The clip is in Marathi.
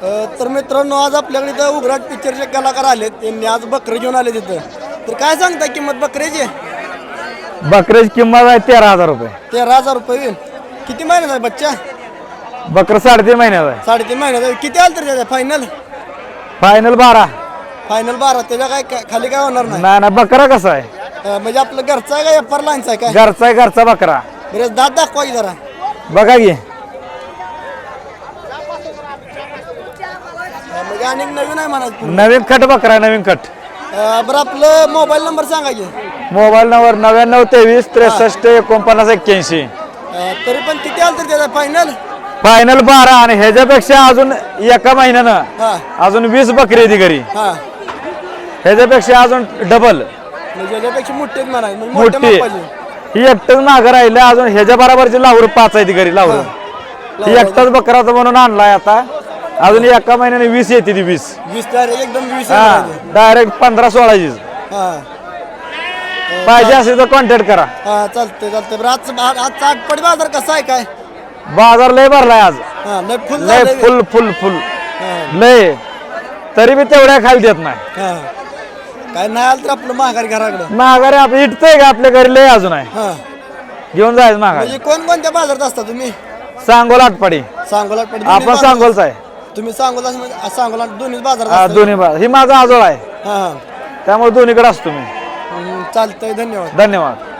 तर मित्रांनो आज आपल्याकडे इथं उघराट पिक्चरचे कलाकार आले. त्यांनी आज बकरे घेऊन आले तिथं. तर काय सांगताय किंमत बकऱ्याची? बकऱ्याची किंमत आहे 13,000 रुपये. 13,000 रुपये होईल. किती महिन्याचा आहे बच्चा? बकरं 3.5 महिन्याचा आहे. 3.5 महिन्याचा आहे. किती आलं तर त्याचा फायनल? फायनल 12. फायनल 12. त्याच्या काय खाली काय होणार नाही? नाही ना, बकरा कसा आहे? म्हणजे आपलं घरचा आहे का एफआर लाईनचा आहे काय? घरचा आहे, घरचा बकरा. बरेच दात दाखवा की जरा. बघा की म्हणजे अनेक नवीन आहे म्हणायचं. नवीन कट बकरा आहे, नवीन कट. बरं आपलं मोबाईल नंबर सांगा की. Mobile number 99 23 63 49 81. तरी पण किती आलं तर त्याचा फायनल? फायनल 12 आणि ह्याच्यापेक्षा अजून एका महिन्यानं हा अजून 20 बकरी येते घरी. हा ह्याच्यापेक्षा अजून डबल म्हणजे याच्यापेक्षा मोठेच म्हणाय म्हणजे मोठ्या मोठी. मापाचे. ही एकटंच मागं राहिलं, अजून ह्याच्या बरोबरची लावर 5 आहे ती घरी लावर. ही एकटाच बकराचा म्हणून आणलाय आता. अजून एका महिन्याने 20 येते ती 20. 20 डायरेक्ट एकदम 20 हा डायरेक्ट 15-16 हा पाहिजे असेल तर कॉन्टॅक्ट करा. हा चालतंय चालतंय. बरं आजचा आटपडी बाजार कसा आहे काय? बाजार लय भरलाय आज. हा लय फुल लय झालंय. फुल फुल फुल हा, लय. तरी बी तेवढ्या खाली देत नाही. हा. काय नाही आलं तर आपलं महागारी घराकडं. माघारी आपण इटतंय का आपल्या घरी लय अजून आहे. हा घेऊन जायचं माघारी. म्हणजे कोणत्या बाजारात असता तुम्ही? सांगोला आटपाडी. सांगोला आपण सांगोलच आहे. तुम्ही सांगोला म्हणजे सांगोला दोन्ही बाजारात हा, असता? दोन्ही ही माझा आजोळ आहे, हा त्यामुळे दोन्हीकडे असतो मी. चालतंय. धन्यवाद. धन्यवाद.